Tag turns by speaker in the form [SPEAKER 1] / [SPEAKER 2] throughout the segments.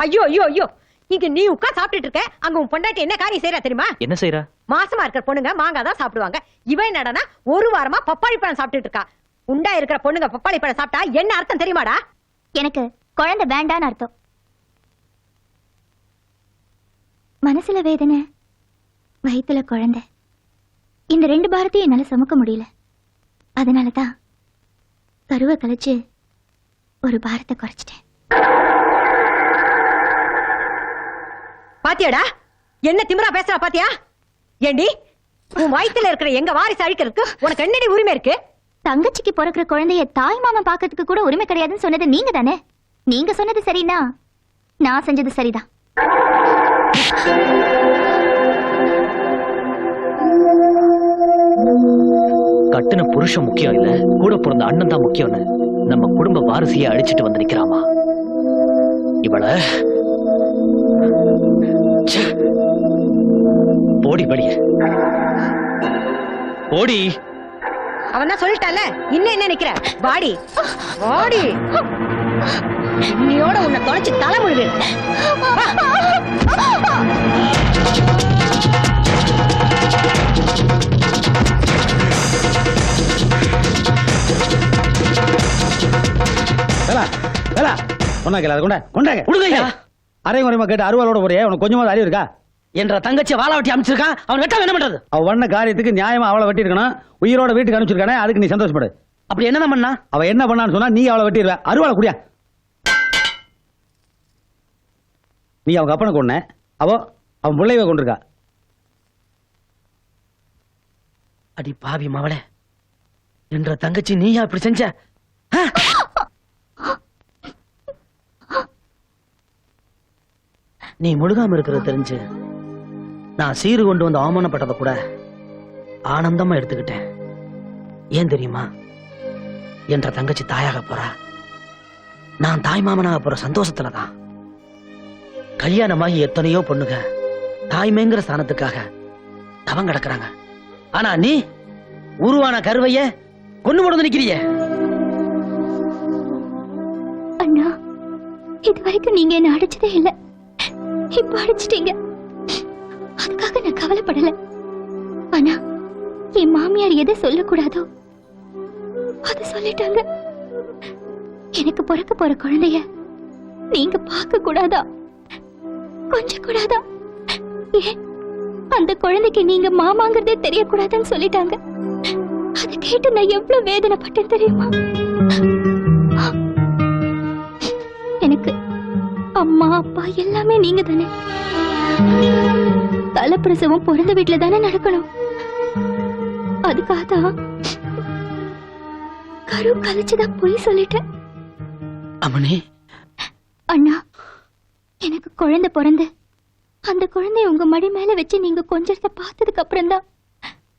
[SPEAKER 1] ஐயோ ஐயோ ஐயோ, இங்க நீ உட்கார் சாப்பிட்டுட்டு இருக்க, அங்க உன் பொண்டாட்டி என்ன காரியம் செய்யறா தெரியுமா?
[SPEAKER 2] என்ன செய்யறா?
[SPEAKER 1] மாசமா இருக்கிற பொண்ணுங்க மாங்காய் தான் சாப்பிடுவாங்க. இவன் என்னடனா ஒரு வாரமா பப்பாளி பழம் சாப்பிட்டுட்டு இருக்கா. உண்டா இருக்கிற பொண்ணுங்க பப்பாளி பழம் சாப்பிட்டா என்ன அர்த்தம் தெரியுமாடா?
[SPEAKER 3] எனக்கு குழந்தை வேண்டான்னு அர்த்தம். மனசுல வேதனை, வயித்துல குழந்தை, இந்த 2 பாரத்தையும் என்னால சுமக்க முடியல. அதனாலதான் கருவை கழிச்சு ஒரு பாரத்தை குறைச்சிட்டேன்.
[SPEAKER 1] பாத்தியாடா என்ன திமிரா பேசுறா? பாத்தியா? ஏண்டி உன் வயித்துல இருக்கிற எங்க வாரிசு அழிக்கிறதுக்கு உனக்கு என்னடி உரிமை இருக்கு?
[SPEAKER 3] தங்கச்சிக்கு பிறக்கிற குழந்தைய தாய் மாமா பாக்கிறதுக்கு கூட உரிமை கிடையாதுன்னு சொன்னது நீங்க தானே. நீங்க சொன்னது சரினா நான் செஞ்சது சரிதான்.
[SPEAKER 2] கட்டுன புருஷன் முக்கியம் இல்ல, கூட பிறந்த அண்ணன் தான் முக்கியம்னு நம்ம குடும்ப வாரிசையை அழிச்சிட்டு வந்து நிக்கிறாமா இவள. போடி வெளிய போடி.
[SPEAKER 1] அவன் தான் சொல்லிட்டான்ல, இன்னும் என்ன நிக்கிற? வாடி வாடி, இன்னையோட உன்னை தொலைச்சு தலை முழுது.
[SPEAKER 4] அரை குறைமா கேட்டு அருவாளோட போறியா? உனக்கு கொஞ்சமாவது அறிவு இருக்கா?
[SPEAKER 5] என்ற தங்கச்சி வாழ வெட்டி அமைச்சிருக்கான், அவன் வெட்டாம என்ன பண்றது?
[SPEAKER 4] அவ பண்ண காரியத்துக்கு நியாயமா அவளை வெட்டி இருக்கணும். உயிரோட வீட்டுக்கு அனுப்பிச்சிருக்கானே, அதுக்கு நீ சந்தோஷப்படு.
[SPEAKER 5] அப்படி என்னதான் பண்ணா?
[SPEAKER 4] அவ என்ன பண்ணான்னு சொன்னா நீ அவளை வெட்டிடுவ. அருவாளை குடியா. நீ அவங்க அப்பனை கொன்ன, அவன் பிள்ளைவை கொண்டிருக்கா.
[SPEAKER 5] அடி பாவி மவளே, என்ற தங்கச்சி நீயா இப்படி செஞ்ச? நீ முழுகாம இருக்கிறது தெரிஞ்சு நான் சீறு கொண்டு வந்து அவமானப்பட்டதை கூட ஆனந்தமா எடுத்துக்கிட்டேன். ஏன் தெரியுமா? என்ற தங்கச்சி தாயாக போறா, நான் தாய் மாமனாக போற சந்தோஷத்துலதான். கல்யாணமாகி எத்தனையோ பொண்ணுங்க தாய்மைங்கிற ஸ்தானத்துக்காக தவம் கிடக்குறாங்க. ஆனா நீ உருவான கருவைய கொண்டு போட்டு நிக்கிறிய.
[SPEAKER 3] அண்ணா, இதுவரைக்கும் நீங்க என்ன அடிச்சதே இல்ல, இப்ப அடிச்சிட்டீங்க. அதுக்காக நான் கவலைப்படல. ஆனா என் மாமியார் எதை சொல்லக்கூடாதோ அத சொல்லிட்டாங்க. எனக்கு பிறக்க போற குழந்தைய நீங்க பார்க்க கூடாதா? கொஞ்சம் கூடாதா? ஏன் அந்த குழந்தைக்கு நீங்க மாமாங்கிறதே தெரியக்கூடாதுன்னு சொல்லிட்டாங்க. அதை கேட்டு நான் எவ்வளவு வேதனைப்பட்டேன் தெரியுமா? எனக்கு அம்மா அப்பா எல்லாமே நீங்க தானே. தலைப்பிரசவம் பிறந்த வீட்டுல தானே நடக்கணும். அதுக்காக கரு கலைச்சுதான் போய் சொல்லிட்டேன்.
[SPEAKER 5] அம்மனே,
[SPEAKER 3] அண்ணா, எனக்கு குழந்தை பிறந்து அந்த குழந்தைய உங்க மடி மேல வச்சு நீங்க கொஞ்சத்தை பார்த்ததுக்கு அப்புறம் தான்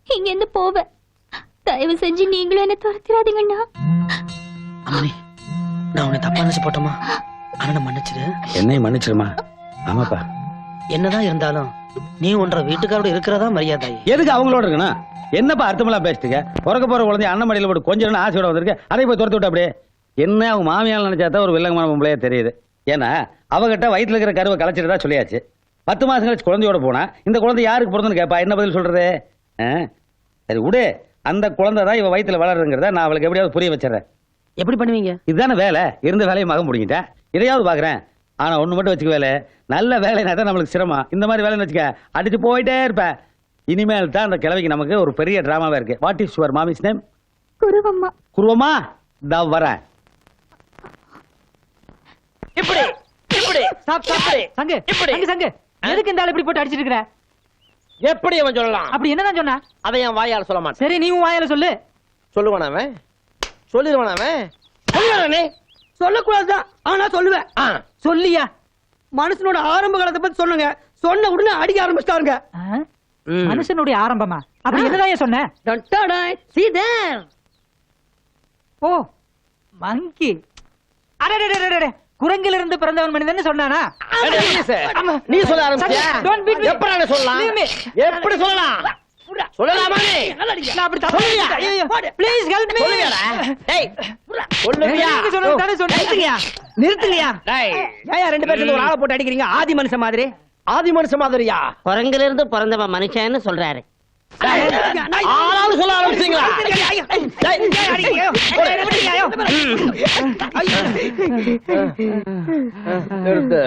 [SPEAKER 3] இங்க இருந்து போவேன். தயவு செஞ்சு நீங்களும் என்ன துரத்திராதீங்கண்ணா.
[SPEAKER 5] அம்மனே, நான் உன்னை தப்பா நினைச்சு போட்டோமா? அண்ணனை மன்னிச்சிரு.
[SPEAKER 4] என்னையும் மன்னிச்சிருமா. ஆமாப்பா.
[SPEAKER 5] என்னதான் இருந்தாலும் நீ ஒன்ற வீட்டுக்காரோட இருக்கிறதா மரியாதை.
[SPEAKER 4] எதுக்கு அவங்களோட இருக்கணும்? என்னப்பா அர்த்தமெல்லாம் பேசிட்டுங்க? பிறக்க போற குழந்தை அண்ணன் மடியில போட்டு கொஞ்சம் ஆசையோட வந்திருக்கு, அதை போய் துரத்து விட்டு அப்படியே. என்ன அவங்க மாமியால் நினைச்சாதான் ஒரு வில்லங்கமான பொம்பளையா தெரியுது. ஏன்னா அவகிட்ட வயிற்றுல இருக்கிற கருவை கலைச்சிட்டு தான் சொல்லியாச்சு. 10 மாசம் கழிச்சு குழந்தையோட போனா இந்த குழந்தை யாருக்கு பிறந்தன்னு கேட்பா, என்ன பதில் சொல்றது? சரி விடு, அந்த குழந்தை தான் இவ வயிற்றுல வளருங்கிறத நான் அவளுக்கு எப்படியாவது புரிய வச்சிடறேன்.
[SPEAKER 5] எப்படி பண்ணுவீங்க?
[SPEAKER 4] இதுதானே வேலை. இருந்த வேலையை மகன் முடிங்கிட்டேன், இதையாவது பாக்குறேன். ஆனா ஒண்ணு மட்டும் வச்சுக்க, வேலை நல்ல வேலைனா தான் நம்மளுக்கு சிரமம். இந்த மாதிரி வேலைன்னு வச்சுக்க அடிச்சு போயிட்டே இருப்பேன். இனிமேல் தான் அந்த கிழவிக்கு நமக்கு ஒரு பெரிய டிராமாவே இருக்கு. What is your mummy's name?
[SPEAKER 3] Guruvamma.
[SPEAKER 4] Guruvamma, தா வரேன்.
[SPEAKER 5] இப்படி இப்படி சாப்பிடு
[SPEAKER 2] சங்கு,
[SPEAKER 5] இப்படி
[SPEAKER 2] சங்கு சங்கு, எதுக்கு இந்த ஆளு இப்படி போட்டு அடிச்சிட்டு இருக்கற?
[SPEAKER 5] எப்படி அவன் சொல்லலாம்?
[SPEAKER 2] அப்படி என்னதான் சொன்னா?
[SPEAKER 5] அதை என் வாயால சொல்ல மாட்டேன்.
[SPEAKER 2] சரி, நீ உன் வாயால சொல்லு.
[SPEAKER 5] சொல்லுவான் அவன், சொல்லிடுவான் அவன். சொல்லுவானே, சொல்லக்கூடாதுதான் ஆனா சொல்லுவேன்.
[SPEAKER 2] சொல்லியா?
[SPEAKER 5] மனுஷனோட ஆரம்ப காலத்தை பத்தி சொன்னங்க, சொன்ன உடனே அடிக்க ஆரம்பிச்சிட்டாருங்க.
[SPEAKER 2] மனுஷனுடைய ஆரம்பமா? அப்படி என்னதான் சொன்ன? ஓ, மங்கி. குரங்கில இருந்து பிறந்தவன் மனிதன் சொன்னானா?
[SPEAKER 5] நீ சொல்ல ஆரம்பிச்சியா? எப்படி சொல்லலாம்? எப்படி சொல்லலாம்?
[SPEAKER 6] சொல்லலாமா நீ?
[SPEAKER 5] நான் அப்படி தப்பு செய்யல. Please help me.
[SPEAKER 6] சொல்லுவியாடா? டேய், சொல்லுவியா?
[SPEAKER 5] நீங்க சொன்னது தானே சொன்னீங்க. நிறுத்துங்கயா.
[SPEAKER 6] டேய்,
[SPEAKER 5] ஏன் ரெண்டு பேரும் சேர்ந்து ஒரு ஆளை போட்டு அடிக்கிறீங்க? ஆதி மனுஷன் மாதிரி.
[SPEAKER 6] ஆதி மனுஷன் மாதிரியா?
[SPEAKER 7] குரங்குல இருந்து பிறந்தவன் மனுஷன்னு சொல்றாரு.
[SPEAKER 6] ஆளாலும் சொல்ல ஆரம்பிச்சீங்களா? நிறுத்து.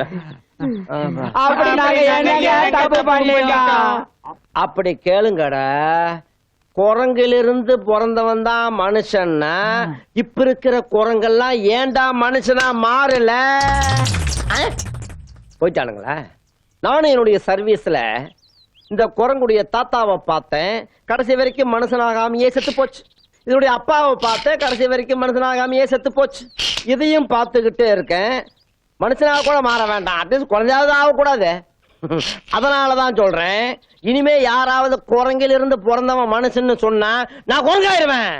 [SPEAKER 5] அப்படி நாங்க என்னங்க தப்பு பண்ணீங்க?
[SPEAKER 6] அப்படி கேளுங்கடா. குரங்கிலிருந்து பிறந்தவன் தான் மனுஷன்னா இப்ப இருக்கிற குரங்கெல்லாம் ஏன்டா மனுஷனா மாறல? போயிட்டானுங்களா? நானும் என்னுடைய சர்வீஸ்ல இந்த குரங்குடைய தாத்தாவை பார்த்தேன், கடைசி வரைக்கும் மனுஷனாகாமையே செத்து போச்சு. இதனுடைய அப்பாவை பார்த்தேன், கடைசி வரைக்கும் மனுஷனாகாமையே செத்து போச்சு. இதையும் பார்த்துக்கிட்டே இருக்கேன். மனுஷனாக கூட மாற வேண்டாம், அட்லீஸ்ட் குழந்தையாவது ஆகக்கூடாது. அதனாலதான் சொல்றேன், இனிமே யாராவது குரங்கில் இருந்து பிறந்தவன் மனுஷன்னு சொன்னா நான் குரங்காயிருவேன்.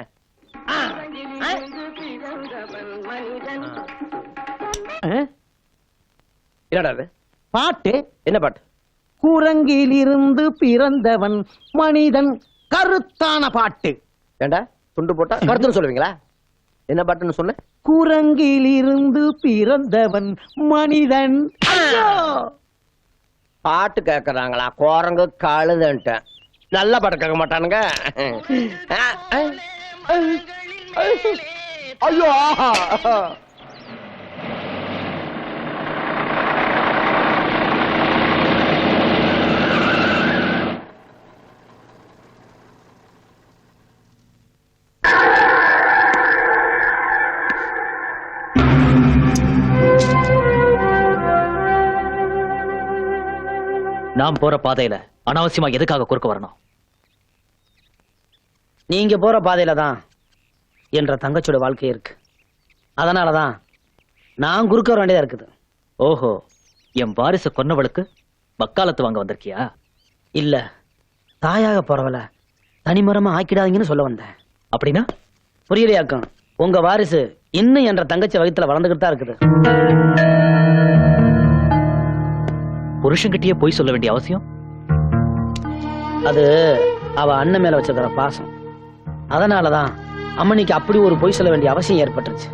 [SPEAKER 6] என்னடா அது?
[SPEAKER 5] பாட்டு
[SPEAKER 6] என்ன பாட்டு?
[SPEAKER 5] குரங்கிலிருந்து பிறந்தவன் மனிதன் கருத்தான பாட்டு.
[SPEAKER 6] ஏண்டா துண்டு போட்டா கருத்துன்னு சொல்லுவீங்களா? என்ன பாட்டுன்னு சொன்ன?
[SPEAKER 5] குரங்கிலிருந்து பிறந்தவன் மனிதன்.
[SPEAKER 6] பாட்டு கேக்குறாங்களா? குரங்கு கழுதுன்ட்டேன். நல்ல பாட்டு கேட்க மாட்டானுங்க. ஐயோ,
[SPEAKER 2] நாம் போற பாதையில அனாவசியமா எதுக்காக குறுக்க வரணும்?
[SPEAKER 5] நீங்க போற பாதையில தான் என்ற தங்கச்சியோட வாழ்க்கை இருக்கு. அதனாலதான் நான் குறுக்க வர வேண்டியதா இருக்குது.
[SPEAKER 2] ஓஹோ, என் வாரிசு கொன்னவளுக்கு வக்காலத்து வாங்க வந்திருக்கியா?
[SPEAKER 5] இல்ல, தாயாக போறவல தனிமரமா ஆக்கிடாதீங்கன்னு சொல்ல வந்தேன்.
[SPEAKER 2] அப்படின்னா
[SPEAKER 5] புரியலையாக்கும். உங்க வாரிசு இன்னும் என்ற தங்கச்சி வயித்துல வளர்ந்துகிட்டு தான் இருக்குது.
[SPEAKER 2] புருஷன்கிட்டயே போய் சொல்ல வேண்டிய அவசியம்?
[SPEAKER 5] அது அவ அண்ணன் மேல வச்சிருக்கிற பாசம். அதனாலதான் அம்மனிக்கு அப்படி ஒரு பொய் சொல்ல வேண்டிய அவசியம் ஏற்பட்டுருச்சு.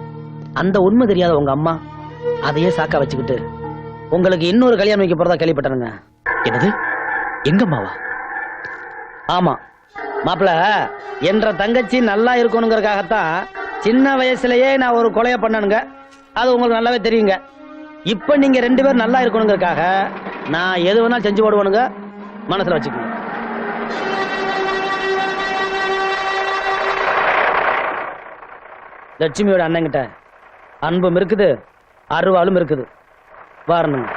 [SPEAKER 5] அந்த உண்மை தெரியாத உங்க அம்மா அதையே சாக்கா வச்சுக்கிட்டு உங்களுக்கு இன்னொரு கல்யாணம் வைக்க போறதா கேள்விப்பட்டானுங்க.
[SPEAKER 2] என்னது? எங்கம்மாவா?
[SPEAKER 5] ஆமா மாப்பிள, என்ற தங்கச்சி நல்லா இருக்கணுங்கிறதுக்காகத்தான் சின்ன வயசுலயே நான் ஒரு கொலையை பண்ணனுங்க. அது உங்களுக்கு நல்லாவே தெரியுங்க. இப்ப நீங்க ரெண்டு பேரும் நல்லா இருக்கணுங்கிறதுக்காக நான் எது வேணாலும் செஞ்சு போடுவானுங்க. மனசுல வச்சுக்கோங்க. லட்சுமியோட அண்ணங்கிட்ட அன்பும் இருக்குது, அருவாளும் இருக்குது. வரணும்.